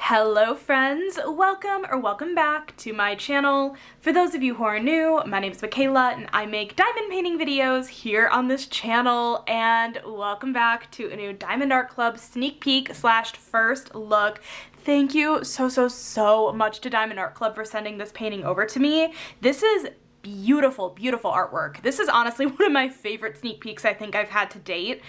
Hello friends, welcome back to my channel. For those of you who are new, my name is Michaela and I make diamond painting videos here on this channel, and welcome back to a new Diamond Art Club sneak peek slash first look. Thank you so much to Diamond Art Club for sending this painting over to me. This is beautiful artwork. This is honestly one of my favorite sneak peeks I think I've had to date,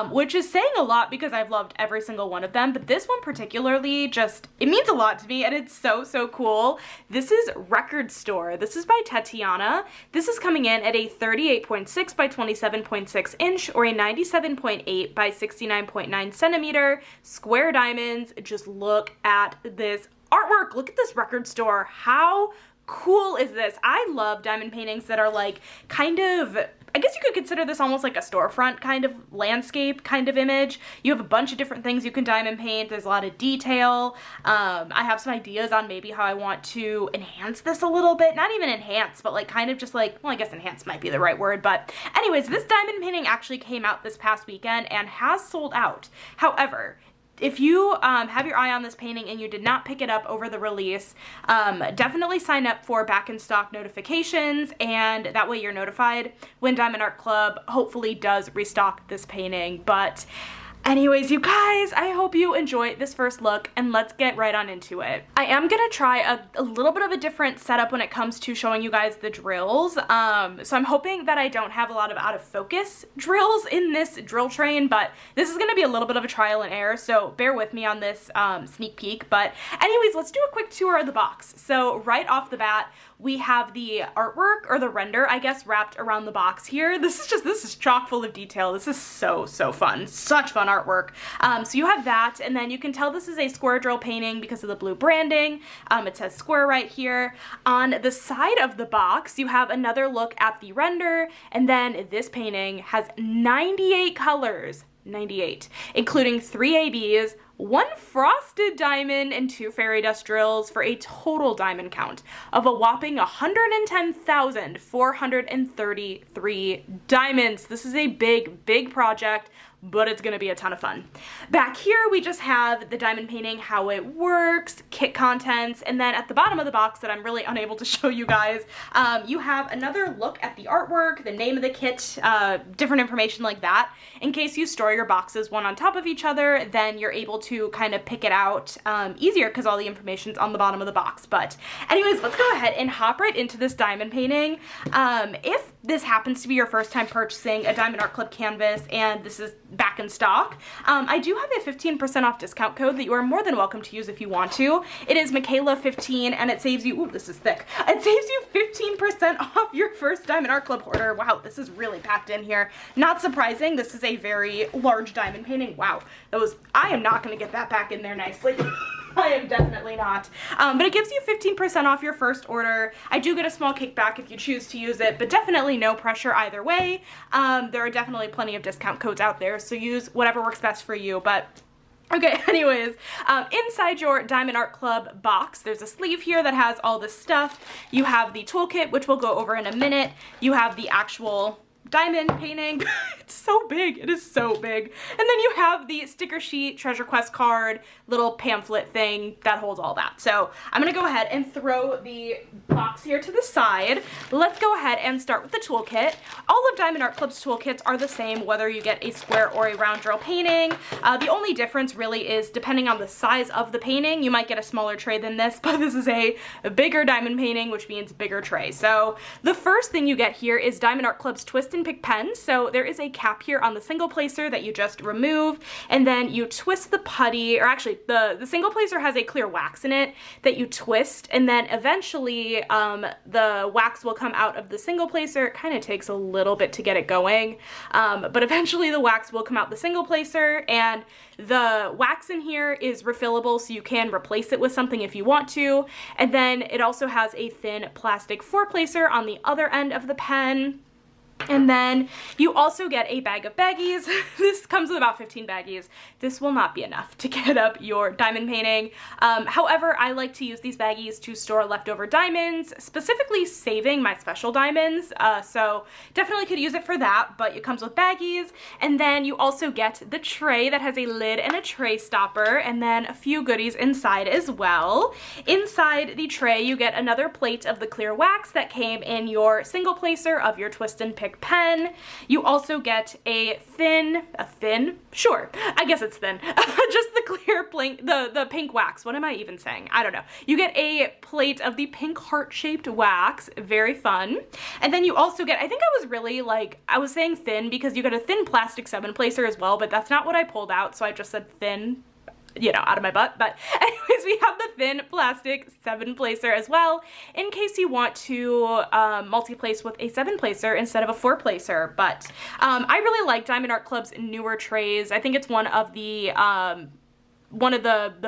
which is saying a lot because I've loved every single one of them, but this one particularly it means a lot to me and it's so cool. This is Record Store. This is by Tetianna. This is coming in at a 38.6 by 27.6 inch or a 97.8 by 69.9 centimeter square diamonds. Just look at this artwork. Look at this Record Store. How cool is this? I love diamond paintings that are like kind of, I guess you could consider this almost like a storefront kind of landscape kind of image. You have a bunch of different things you can diamond paint. There's a lot of detail. I have some ideas on maybe how I want to enhance this a little bit. Not even enhance, but like kind of just like, well, I guess enhance might be the right word. But anyways, this diamond painting actually came out this past weekend and has sold out. However, if you have your eye on this painting and you did not pick it up over the release, definitely sign up for back in stock notifications, and that way you're notified when Diamond Art Club hopefully does restock this painting. But anyways, you guys, I hope you enjoy this first look and let's get right on into it. I am gonna try a little bit of a different setup when it comes to showing you guys the drills. So I'm hoping that I don't have a lot of out of focus drills in this drill train, but this is gonna be a little bit of a trial and error, so bear with me on this sneak peek. But anyways, let's do a quick tour of the box. So right off the bat, we have the artwork, or the render, I guess, wrapped around the box here. This is chock full of detail. This is so fun. Such fun artwork. So you have that, and then you can tell this is a square drill painting because of the blue branding. It says square right here. On the side of the box, you have another look at the render, and then this painting has 98 colors. 98, including 3 ABs, 1 frosted diamond, and 2 fairy dust drills for a total diamond count of a whopping 110,433 diamonds. This is a big project, but it's gonna be a ton of fun. Back here, we just have the diamond painting, how it works, kit contents, and then at the bottom of the box that I'm really unable to show you guys, you have another look at the artwork, the name of the kit, different information like that. In case you store your boxes one on top of each other, then you're able to kind of pick it out easier because all the information's on the bottom of the box. But anyways, let's go ahead and hop right into this diamond painting. If this happens to be your first time purchasing a Diamond Art Club canvas and this is back in stock, I do have a 15% off discount code that you are more than welcome to use if you want to. It is Michaela 15 and it saves you, ooh, this is thick. It saves you 15% off your first Diamond Art Club order. Wow, this is really packed in here. Not surprising, this is a very large diamond painting. Wow, I am not gonna get that back in there nicely. I am definitely not. But it gives you 15% off your first order. I do get a small kickback if you choose to use it, but definitely no pressure either way. There are definitely plenty of discount codes out there, so use whatever works best for you. But okay, anyways, inside your Diamond Art Club box, there's a sleeve here that has all this stuff. You have the toolkit, which we'll go over in a minute. You have the actual diamond painting. It's so big. It is so big. And then you have the sticker sheet, treasure quest card, little pamphlet thing that holds all that. So I'm gonna go ahead and throw the box here to the side. Let's go ahead and start with the toolkit. All of Diamond Art Club's toolkits are the same whether you get a square or a round drill painting. The only difference really is depending on the size of the painting. You might get a smaller tray than this, but this is a bigger diamond painting, which means bigger tray. So the first thing you get here is Diamond Art Club's Twist and Pick pen. So there is a cap here on the single placer that you just remove, and then you twist the putty, or actually the single placer has a clear wax in it that you twist, and then eventually the wax will come out of the single placer. It kind of takes a little bit to get it going, but eventually the wax will come out the single placer, and the wax in here is refillable, so you can replace it with something if you want to. And then it also has a thin plastic four placer on the other end of the pen. And then you also get a bag of baggies. This comes with about 15 baggies. This will not be enough to get up your diamond painting. However, I like to use these baggies to store leftover diamonds, specifically saving my special diamonds. So definitely could use it for that, but it comes with baggies. And then you also get the tray that has a lid and a tray stopper, and then a few goodies inside as well. Inside the tray, you get another plate of the clear wax that came in your single placer of your twist and pick pen. You also get a thin, sure, I guess it's thin, just the clear the pink wax. What am I even saying? I don't know. You get a plate of the pink heart-shaped wax, very fun. And then you also get, I think I was really like, I was saying thin because you get a thin plastic 7 placer as well, but that's not what I pulled out, so I just said thin, you know, out of my butt. But anyways, we have the thin plastic 7 placer as well, in case you want to multi-place with a 7 placer instead of a 4 placer. But I really like Diamond Art Club's newer trays. I think it's one of the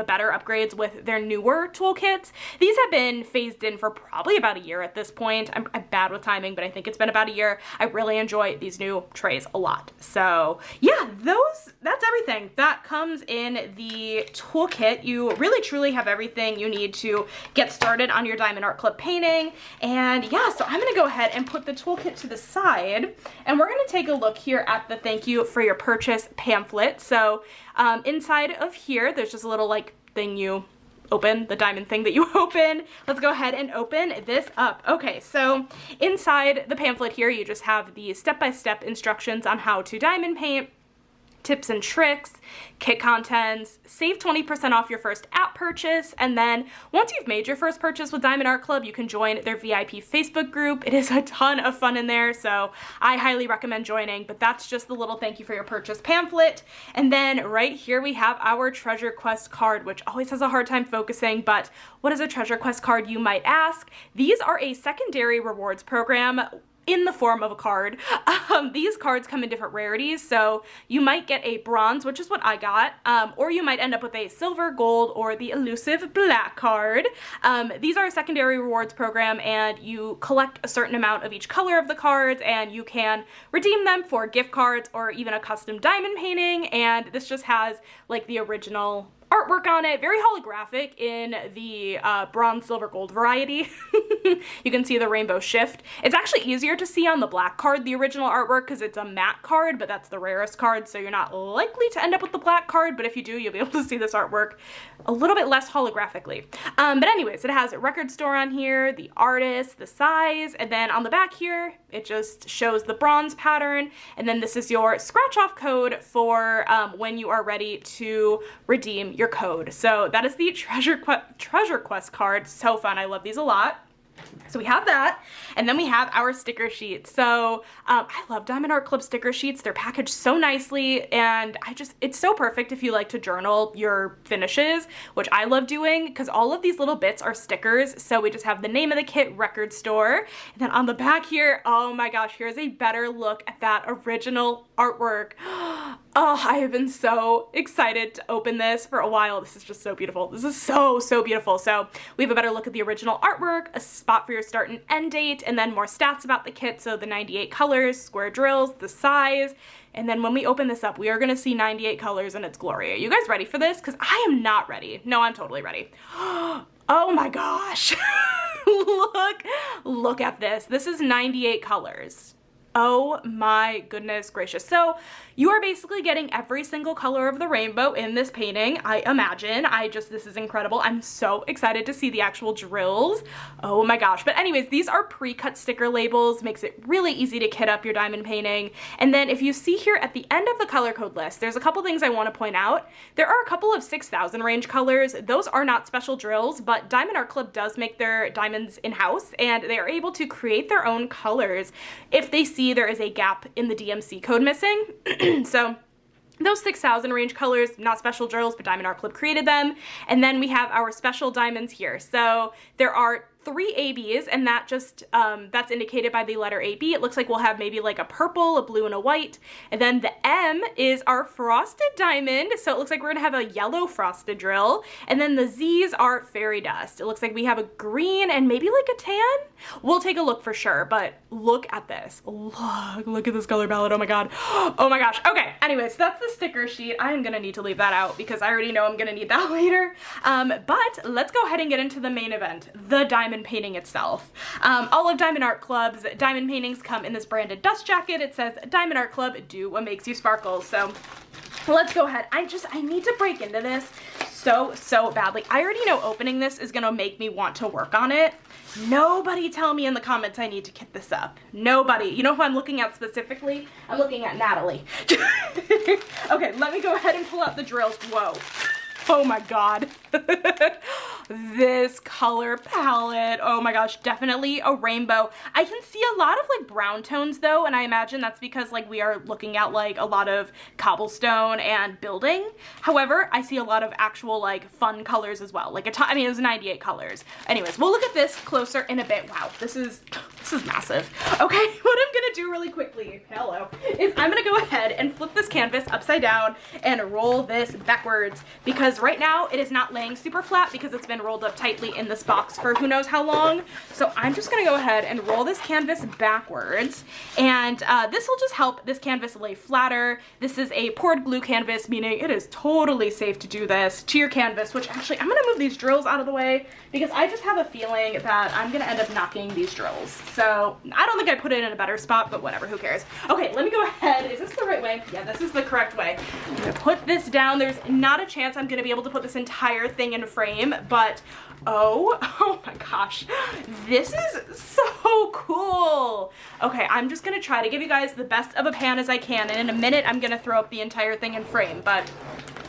better upgrades with their newer toolkits. These have been phased in for probably about a year at this point. I'm bad with timing, but I think it's been about a year. I really enjoy these new trays a lot. So yeah, that's everything that comes in the toolkit. You really truly have everything you need to get started on your Diamond Art Club painting. And yeah, so I'm gonna go ahead and put the toolkit to the side, and we're gonna take a look here at the thank you for your purchase pamphlet. So inside of here, there's just a little like thing you open, the diamond thing that you open. Let's go ahead and open this up. Okay, so inside the pamphlet here, you just have the step-by-step instructions on how to diamond paint, tips and tricks, kit contents, save 20% off your first app purchase, and then once you've made your first purchase with Diamond Art Club, you can join their VIP Facebook group. It is a ton of fun in there, so I highly recommend joining, but that's just the little thank you for your purchase pamphlet. And then right here we have our Treasure Quest card, which always has a hard time focusing, but what is a Treasure Quest card, you might ask? These are a secondary rewards program in the form of a card. These cards come in different rarities, so you might get a bronze, which is what I got, or you might end up with a silver, gold, or the elusive black card. These are a secondary rewards program, and you collect a certain amount of each color of the cards, and you can redeem them for gift cards or even a custom diamond painting. And this just has like the original artwork on it, very holographic in the bronze, silver, gold variety. You can see the rainbow shift. It's actually easier to see on the black card, the original artwork, because it's a matte card, but that's the rarest card, so you're not likely to end up with the black card, but if you do, you'll be able to see this artwork a little bit less holographically. But anyways, it has a record store on here, the artist, the size, and then on the back here, it just shows the bronze pattern, and then this is your scratch-off code for when you are ready to redeem your code. So that is the Treasure Quest card. So fun. I love these a lot. So we have that, and then we have our sticker sheet. So I love Diamond Art Club sticker sheets. They're packaged so nicely, and it's so perfect if you like to journal your finishes, which I love doing because all of these little bits are stickers. So we just have the name of the kit, record store, and then on the back here, oh my gosh, here's a better look at that original artwork. Oh, I have been so excited to open this for a while. This is just so beautiful. This is so, so beautiful. So we have a better look at the original artwork, a spot for your start and end date, and then more stats about the kit. So the 98 colors, square drills, the size, and then when we open this up, we are gonna see 98 colors in its glory. Are you guys ready for this? Because I am not ready. No, I'm totally ready. Oh my gosh. Look at this. This is 98 colors. Oh my goodness gracious. So you are basically getting every single color of the rainbow in this painting, I imagine. This is incredible. I'm so excited to see the actual drills. Oh my gosh. But anyways, these are pre-cut sticker labels, makes it really easy to kit up your diamond painting. And then if you see here at the end of the color code list, there's a couple things I want to point out. There are a couple of 6,000 range colors. Those are not special drills, but Diamond Art Club does make their diamonds in-house, and they are able to create their own colors if they see there is a gap in the DMC code missing. So those 6,000 range colors, not special drills, but Diamond Art Club created them. And then we have our special diamonds here. So there are 3 ABs, and that just, that's indicated by the letter AB. It looks like we'll have maybe like a purple, a blue, and a white. And then the M is our frosted diamond. So it looks like we're gonna have a yellow frosted drill. And then the Z's are fairy dust. It looks like we have a green and maybe like a tan. We'll take a look for sure, but look at this. Look at this color palette. Oh my God. Oh my gosh. Okay. Anyways, that's the sticker sheet. I am gonna need to leave that out because I already know I'm gonna need that later. But let's go ahead and get into the main event, the diamond painting itself. All of Diamond Art Club's diamond paintings come in this branded dust jacket. It says Diamond Art Club, do what makes you sparkle. So let's go ahead. I need to break into this so badly. I already know opening this is gonna make me want to work on it. Nobody tell me in the comments I need to kit this up. Nobody. You know who I'm looking at specifically? I'm looking at Natalie. Okay, let me go ahead and pull out the drills. Whoa. Oh my God. This color palette, oh my gosh, definitely a rainbow. I can see a lot of like brown tones though, and I imagine that's because like we are looking at like a lot of cobblestone and building. However, I see a lot of actual like fun colors as well. Like I mean, it was 98 colors. Anyways, we'll look at this closer in a bit. Wow, this is massive. Okay, what I'm gonna do really quickly, is I'm gonna go ahead and flip this canvas upside down and roll this backwards because right now it is not laying super flat because it's been rolled up tightly in this box for who knows how long. So I'm just gonna go ahead and roll this canvas backwards, and this will just help this canvas lay flatter. This is a poured glue canvas, meaning it is totally safe to do this to your canvas, which actually I'm gonna move these drills out of the way because I just have a feeling that I'm gonna end up knocking these drills. So I don't think I put it in a better spot, but whatever, who cares? Okay, let me go ahead. Is this the right way? Yeah, this is the correct way. I'm gonna put this down. There's not a chance I'm gonna be able to put this entire thing in frame, but oh my gosh, this is so cool. Okay, I'm just gonna try to give you guys the best of a pan as I can, and in a minute I'm gonna throw up the entire thing in frame, but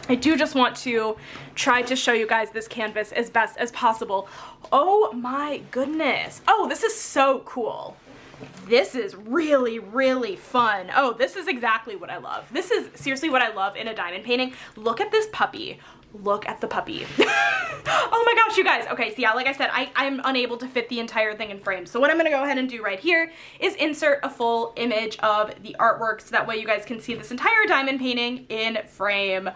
I do just want to try to show you guys this canvas as best as possible. Oh my goodness. Oh, this is so cool. This is really, really fun. Oh, this is exactly what I love. This is seriously what I love in a diamond painting. Look at this puppy. Look at the puppy. Oh my gosh, you guys. Okay, so yeah, like I said, I'm unable to fit the entire thing in frame. So what I'm gonna go ahead and do right here is insert a full image of the artwork so that way you guys can see this entire diamond painting in frame.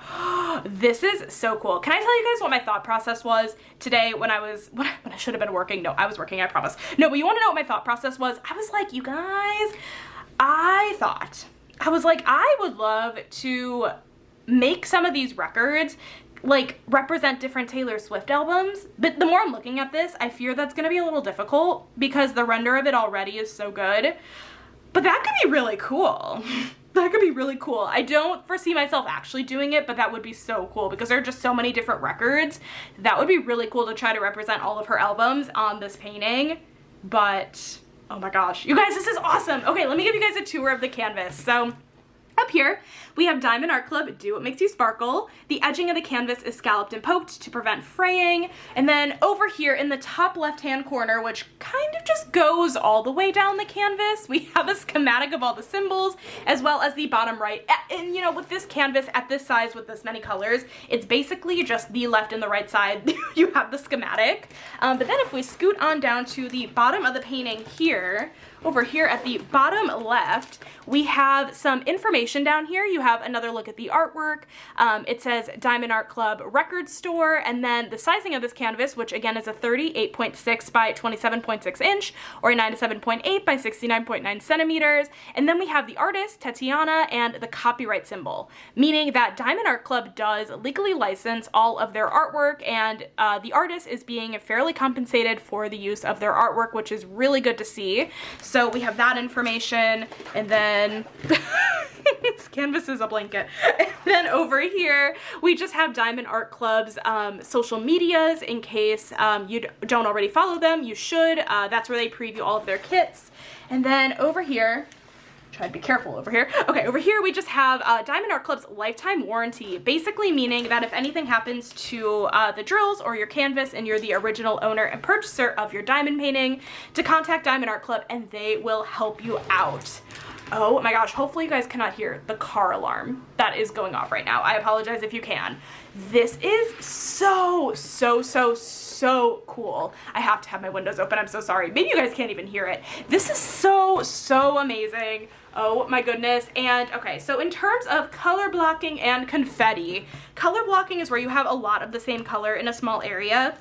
This is so cool. Can I tell you guys what my thought process was today when I should have been working? No, I was working, I promise. No, but you wanna know what my thought process was? I was like, you guys, I was like, I would love to make some of these records like represent different Taylor Swift albums, but the more I'm looking at this, I fear that's gonna be a little difficult because the render of it already is so good. But that could be really cool. That could be really cool. I don't foresee myself actually doing it, but that would be so cool because there are just so many different records. That would be really cool to try to represent all of her albums on this painting. But oh my gosh, you guys, this is awesome. Okay, let me give you guys a tour of the canvas. So up here, we have Diamond Art Club, do what makes you sparkle. The edging of the canvas is scalloped and poked to prevent fraying. And then over here in the top left-hand corner, which kind of just goes all the way down the canvas, we have a schematic of all the symbols, as well as the bottom right. And you know, with this canvas at this size, with this many colors, it's basically just the left and the right side. You have the schematic. But then if we scoot on down to the bottom of the painting here, over here at the bottom left, we have some information down here. You have another look at the artwork. It says Diamond Art Club Record Store, and then the sizing of this canvas, which again is a 38.6 by 27.6 inch, or a 97.8 by 69.9 centimeters. And then we have the artist, Tetianna, and the copyright symbol, meaning that Diamond Art Club does legally license all of their artwork, and the artist is being fairly compensated for the use of their artwork, which is really good to see. So we have that information, and then this canvas is a blanket. And then over here, we just have Diamond Art Club's social medias in case you don't already follow them. You should. That's where they preview all of their kits. And then over here, try to be careful over here. Okay, over here we just have Diamond Art Club's lifetime warranty, basically meaning that if anything happens to the drills or your canvas and you're the original owner and purchaser of your diamond painting, to contact Diamond Art Club and they will help you out. Oh my gosh, hopefully you guys cannot hear the car alarm that is going off right now. I apologize if you can. This is so cool. I have to have my windows open, I'm so sorry. Maybe you guys can't even hear it. This is so amazing. Oh my goodness. And okay, so in terms of color blocking and confetti, color blocking is where you have a lot of the same color in a small area.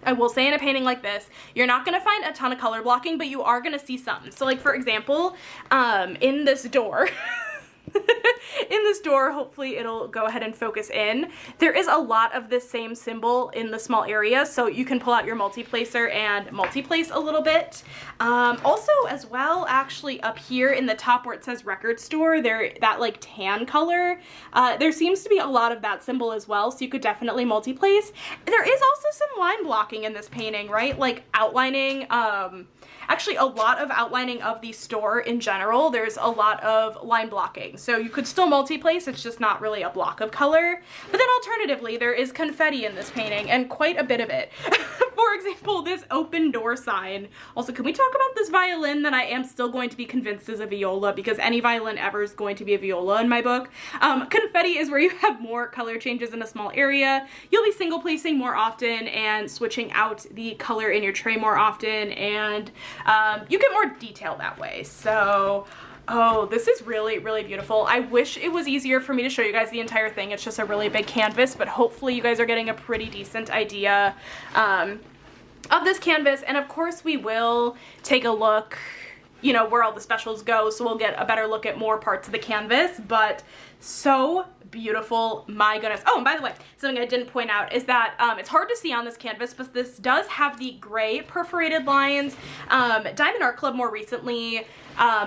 I will say in a painting like this, you're not going to find a ton of color blocking, but you are going to see some. So like for example, in this door, in this door, hopefully it'll go ahead and focus in. There is a lot of this same symbol in the small area, so you can pull out your multiplacer and multiplace a little bit. Also as well, actually up here in the top where it says record store, that like tan color, there seems to be a lot of that symbol as well, so you could definitely multiplace. There is also some line blocking in this painting, right? Like outlining, actually a lot of outlining of the store in general. There's a lot of line blocking. So you could still multi-place, it's just not really a block of color. But then alternatively, there is confetti in this painting, and quite a bit of it. For example, this open door sign. Also, can we talk about this violin that I am still going to be convinced is a viola, because any violin ever is going to be a viola in my book. Confetti is where you have more color changes in a small area. You'll be single placing more often and switching out the color in your tray more often, and you get more detail that way. So, oh, this is really beautiful. I wish it was easier for me to show you guys the entire thing. It's just a really big canvas, but hopefully you guys are getting a pretty decent idea of this canvas. And of course we will take a look, you know, where all the specials go, so we'll get a better look at more parts of the canvas. But so beautiful, my goodness. Oh, and by the way, something I didn't point out is that it's hard to see on this canvas, but this does have the gray perforated lines. Diamond Art Club more recently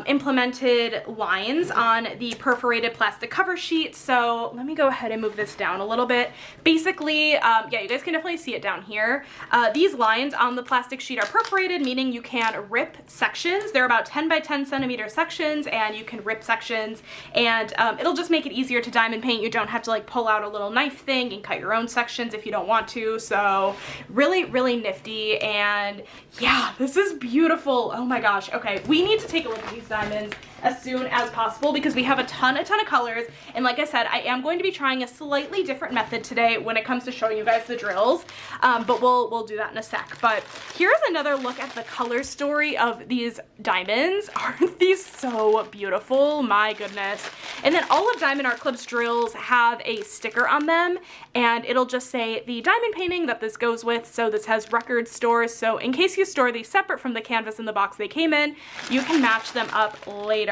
implemented lines on the perforated plastic cover sheet. So let me go ahead and move this down a little bit. Basically, yeah, you guys can definitely see it down here. These lines on the plastic sheet are perforated, meaning you can rip sections. They're about 10 by 10 centimeter sections, and you can rip sections, and it'll just make it easier to diamond paint. You don't have to like pull out a little knife thing and cut your own sections if you don't want to. So really nifty. And yeah, this is beautiful. Oh my gosh. Okay, we need to take a look at these diamonds as soon as possible because we have a ton of colors. And like I said, I am going to be trying a slightly different method today when it comes to showing you guys the drills, but we'll do that in a sec. But here's another look at the color story of these diamonds. Aren't these so beautiful? My goodness. And then all of Diamond Art Club's drills have a sticker on them, and it'll just say the diamond painting that this goes with. So this has record stores, so in case you store these separate from the canvas in the box they came in, you can match them up later.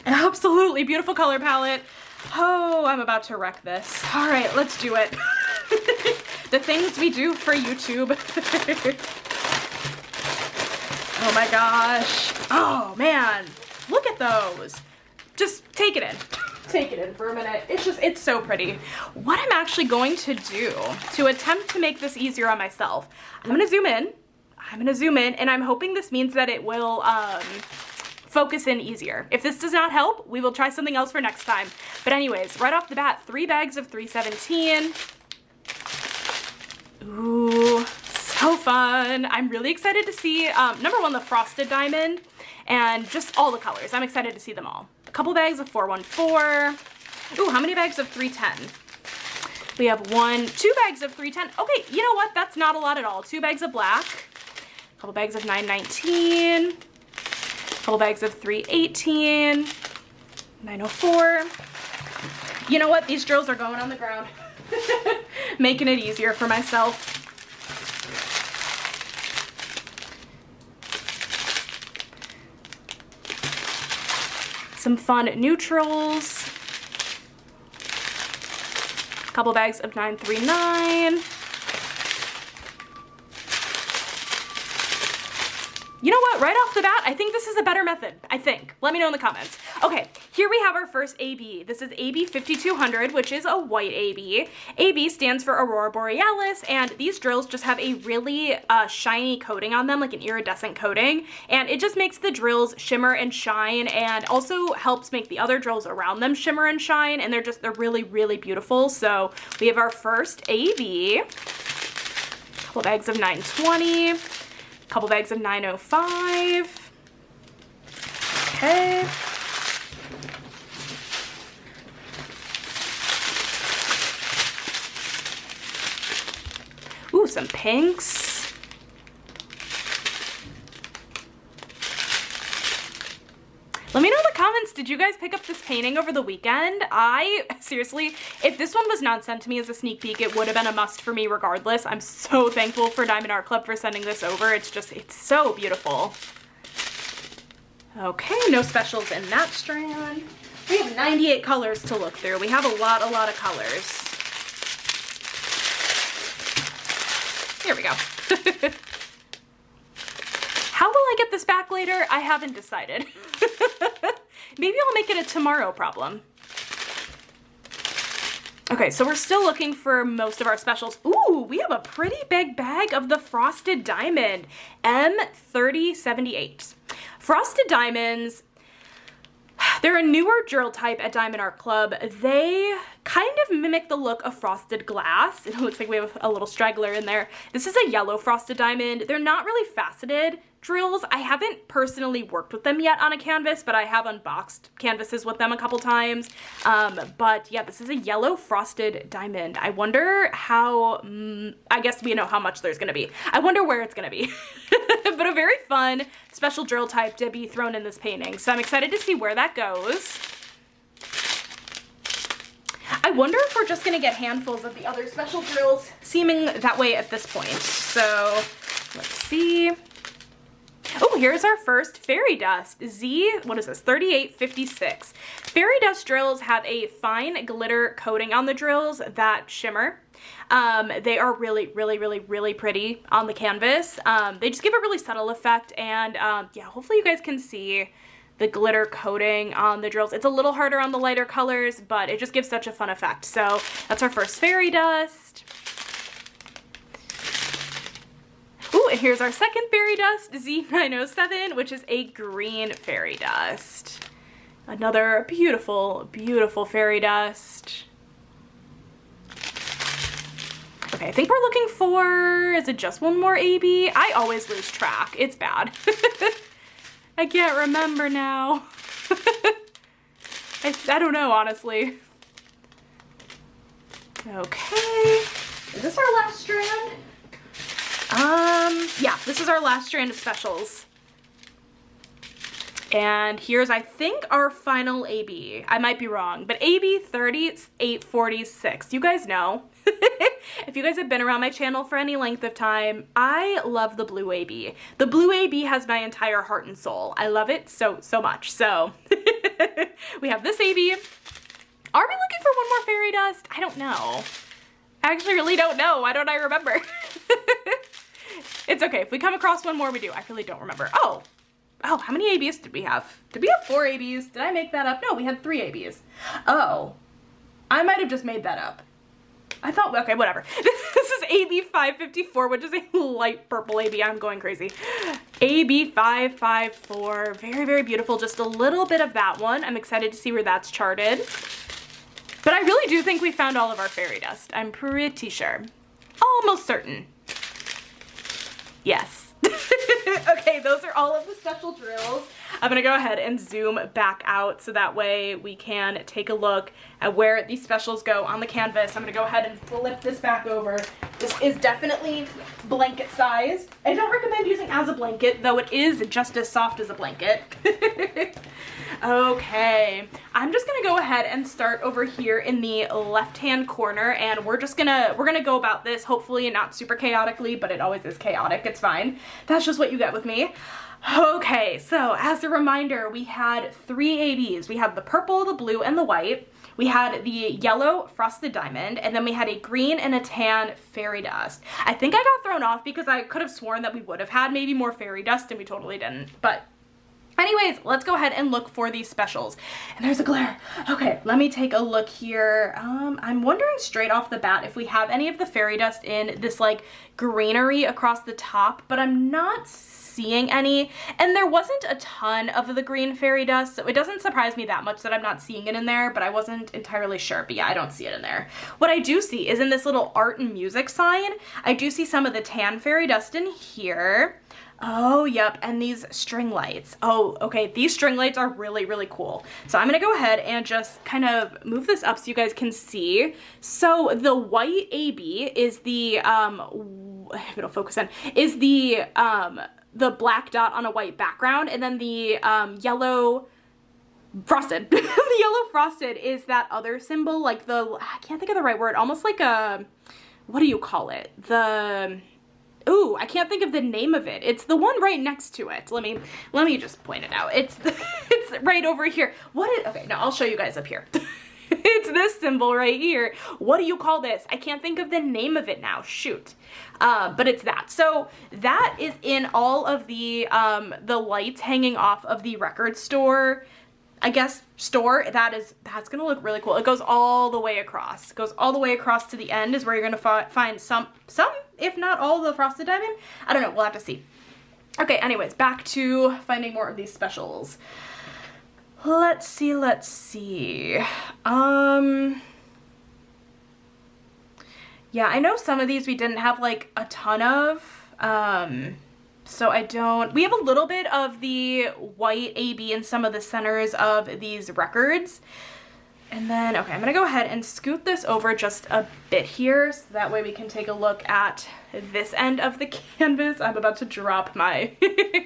Absolutely beautiful color palette. Oh, I'm about to wreck this. All right, let's do it. The things we do for YouTube. Oh my gosh. Oh man, look at those. Just take it in. Take it in for a minute. It's so pretty. What I'm actually going to do to attempt to make this easier on myself, I'm gonna zoom in. And I'm hoping this means that it will focus in easier. If this does not help, we will try something else for next time. But anyways, right off the bat, 3 bags of 317. Ooh, so fun. I'm really excited to see, number one, the frosted diamond, and just all the colors. I'm excited to see them all. A couple bags of 414. Ooh, how many bags of 310? We have 2 bags of 310. Okay, you know what? That's not a lot at all. 2 bags of black. A couple bags of 919. A couple bags of 318. 904. You know what? These drills are going on the ground. Making it easier for myself. Some fun neutrals. A couple bags of 939. You know what, right off the bat, I think this is a better method, I think. Let me know in the comments. Okay, here we have our first AB. This is AB 5200, which is a white AB. AB stands for Aurora Borealis, and these drills just have a really shiny coating on them, like an iridescent coating, and it just makes the drills shimmer and shine, and also helps make the other drills around them shimmer and shine, and they're really beautiful. So we have our first AB, a couple bags of 920, couple bags of 905. Okay. some pinks. Let me know in the comments, did you guys pick up this painting over the weekend? Seriously, if this one was not sent to me as a sneak peek, it would have been a must for me regardless. I'm so thankful for Diamond Art Club for sending this over. It's so beautiful. Okay, no specials in that strand. We have 98 colors to look through. We have a lot of colors. Here we go. How will I get this back later? I haven't decided. Maybe I'll make it a tomorrow problem. Okay, so we're still looking for most of our specials. Ooh, we have a pretty big bag of the Frosted Diamond M3078. Frosted Diamonds, they're a newer drill type at Diamond Art Club. They kind of mimic the look of frosted glass. It looks like we have a little straggler in there. This is a yellow Frosted Diamond. They're not really faceted drills. I haven't personally worked with them yet on a canvas, but I have unboxed canvases with them a couple times. But yeah, this is a yellow Frosted Diamond. I wonder how, I guess we know how much there's gonna be. I wonder where it's gonna be. But a very fun special drill type to be thrown in this painting. So I'm excited to see where that goes. I wonder if we're just gonna get handfuls of the other special drills, seeming that way at this point. So let's see. Oh, here's our first Fairy Dust what is this, 3856. Fairy Dust drills have a fine glitter coating on the drills that shimmer. They are really pretty on the canvas. They just give a really subtle effect, and yeah, hopefully you guys can see the glitter coating on the drills. It's a little harder on the lighter colors, but it just gives such a fun effect. So that's our first Fairy Dust. Ooh, and here's our second Fairy Dust, Z907, which is a green Fairy Dust. Another beautiful Fairy Dust. Okay, I think we're looking for, is it just one more AB? I always lose track. It's bad. I can't remember now. I don't know, honestly. Okay. Is this our last strand? Yeah, this is our last strand of specials. And here's, I think, our final AB. I might be wrong, but AB 3846. You guys know. If you guys have been around my channel for any length of time, I love the blue AB. The blue AB has my entire heart and soul. I love it so much. So we have this AB. Are we looking for one more Fairy Dust? I don't know. I actually really don't know. Why don't I remember? It's okay. If we come across one more, we do. I really don't remember. Oh, how many ABs did we have? Did we have 4 ABs? Did I make that up? No, we had 3 ABs. Oh, I might have just made that up. I thought, okay, whatever. This is AB 554, which is a light purple AB. I'm going crazy. AB 554, very beautiful. Just a little bit of that one. I'm excited to see where that's charted. But I really do think we found all of our Fairy Dust. I'm pretty sure. Almost certain. Yes. Okay, those are all of the special drills. I'm gonna go ahead and zoom back out so that way we can take a look at where these specials go on the canvas. I'm gonna go ahead and flip this back over. This is definitely blanket size. I don't recommend using as a blanket, though it is just as soft as a blanket. Okay, I'm just gonna go ahead and start over here in the left-hand corner, and we're gonna go about this hopefully not super chaotically, but it always is chaotic. It's fine. That's just what you get with me. Okay, so as a reminder, we had 3 ABs. We had the purple, the blue, and the white. We had the yellow Frosted Diamond, and then we had a green and a tan Fairy Dust. I think I got thrown off because I could have sworn that we would have had maybe more Fairy Dust, and we totally didn't. But anyways, let's go ahead and look for these specials. And there's a glare. Okay, let me take a look here. I'm wondering straight off the bat if we have any of the Fairy Dust in this like greenery across the top, but I'm not seeing any, and there wasn't a ton of the green Fairy Dust, so it doesn't surprise me that much that I'm not seeing it in there, but I wasn't entirely sure. But yeah, I don't see it in there. What I do see is in this little art and music sign, I do see some of the tan Fairy Dust in here. Oh, yep, and these string lights. Oh, okay, these string lights are really cool. So I'm gonna go ahead and just kind of move this up so you guys can see. So the white AB is the if it'll focus in, is the black dot on a white background, and then the yellow frosted. The yellow frosted is that other symbol, like I can't think of the right word, almost like a, what do you call it? Ooh, I can't think of the name of it. It's the one right next to it. Let me just point it out. It's right over here. Okay, no, I'll show you guys up here. It's this symbol right here. What do you call this? I can't think of the name of it now. Shoot. But it's that. So that is in all of the lights hanging off of the record store, I guess, store. That's gonna look really cool. It goes all the way across. It goes all the way across to the end is where you're gonna find some, if not all, the frosted diamond. I don't know, we'll have to see. Okay, anyways, back to finding more of these specials. Let's see. Yeah, I know some of these we didn't have like a ton of, so we have a little bit of the white AB in some of the centers of these records. And then, okay, I'm gonna go ahead and scoot this over just a bit here, so that way we can take a look at this end of the canvas. I'm about to drop my,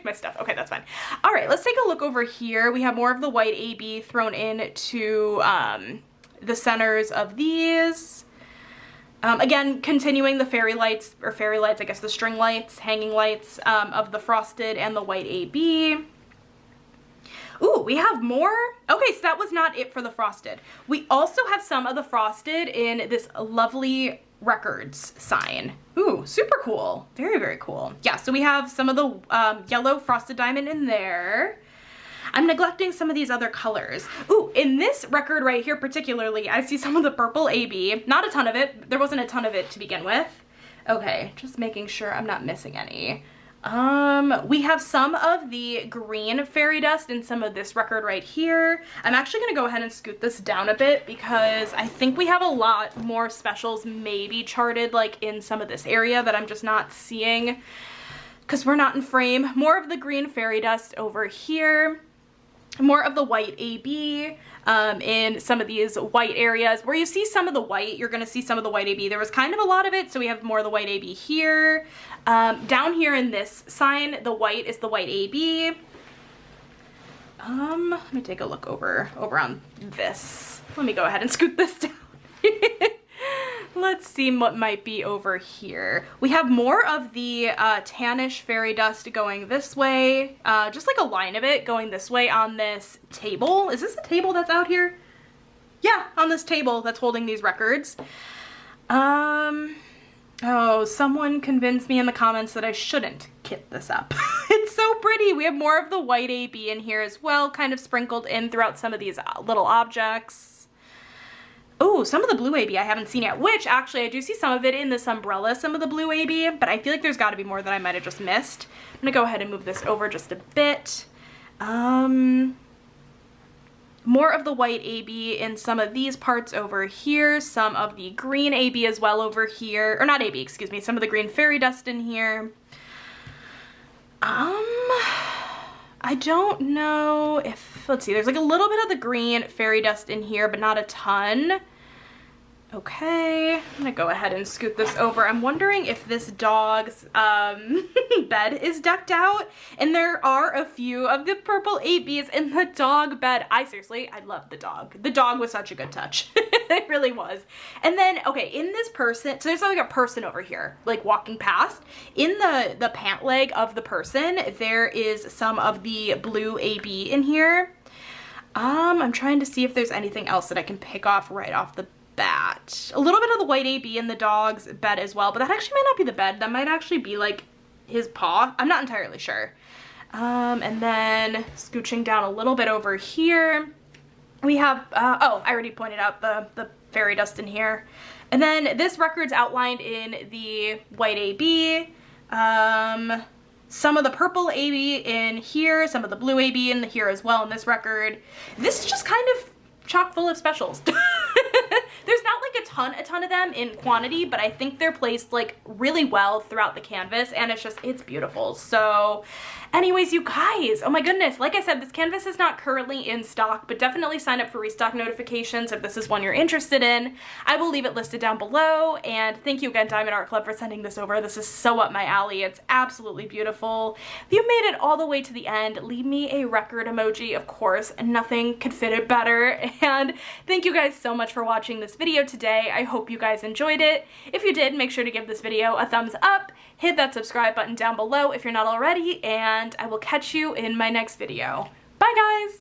my stuff. Okay, that's fine. All right, let's take a look over here. We have more of the white AB thrown into the centers of these. Again, continuing the fairy lights, I guess the string lights, hanging lights of the frosted and the white AB. Ooh, we have more. Okay, so that was not it for the frosted. We also have some of the frosted in this lovely records sign. Ooh, super cool. Very, very cool. Yeah, so we have some of the yellow frosted diamond in there. I'm neglecting some of these other colors. Ooh, in this record right here particularly, I see some of the purple AB. Not a ton of it. There wasn't a ton of it to begin with. Okay, just making sure I'm not missing any. We have some of the green fairy dust in some of this record right here. I'm actually gonna go ahead and scoot this down a bit because I think we have a lot more specials maybe charted like in some of this area that I'm just not seeing because we're not in frame. More of the green fairy dust over here. More of the white AB in some of these white areas. Where you see some of the white, you're gonna see some of the white AB. There was kind of a lot of it, so we have more of the white AB here. Down here in this sign, the white is the white AB. Let me take a look over on this. Let me go ahead and scoot this down. Let's see what might be over here. We have more of the tannish fairy dust going this way, just like a line of it going this way on this table. Is this a table that's out here? Yeah, on this table that's holding these records. Oh, someone convinced me in the comments that I shouldn't kit this up. It's so pretty. We have more of the white AB in here as well, kind of sprinkled in throughout some of these little objects. Oh, some of the blue AB I haven't seen yet, which actually I do see some of it in this umbrella, some of the blue AB, but I feel like there's got to be more that I might have just missed. I'm gonna go ahead and move this over just a bit. More of the white AB in some of these parts over here, some of the green AB as well over here, or not AB, excuse me, some of the green fairy dust in here. I don't know if, let's see, there's like a little bit of the green fairy dust in here, but not a ton. Okay, I'm gonna go ahead and scoot this over. I'm wondering if this dog's bed is decked out, and there are a few of the purple ABs in the dog bed. I love the dog. The dog was such a good touch. It really was. And then, okay, in this person, so there's like a person over here, like walking past. In the pant leg of the person, there is some of the blue AB in here. I'm trying to see if there's anything else that I can pick off right off the bat. A little bit of the white AB in the dog's bed as well, but that actually might not be the bed. That might actually be like his paw. I'm not entirely sure. And then scooching down a little bit over here, we have, oh, I already pointed out the fairy dust in here. And then this record's outlined in the white AB. Some of the purple AB in here, some of the blue AB in here as well in this record. This is just kind of chock full of specials. There's not like a ton of them in quantity, but I think they're placed like really well throughout the canvas, and it's beautiful. So Anyways, you guys, oh my goodness, like I said, this canvas is not currently in stock, but definitely sign up for restock notifications if this is one you're interested in. I will leave it listed down below, and thank you again, Diamond Art Club, for sending this over. This is so up my alley. It's absolutely beautiful. If you made it all the way to the end, leave me a record emoji, of course, and nothing could fit it better. And thank you guys so much for watching this video today. I hope you guys enjoyed it. If you did, make sure to give this video a thumbs up, hit that subscribe button down below if you're not already, and I will catch you in my next video. Bye, guys!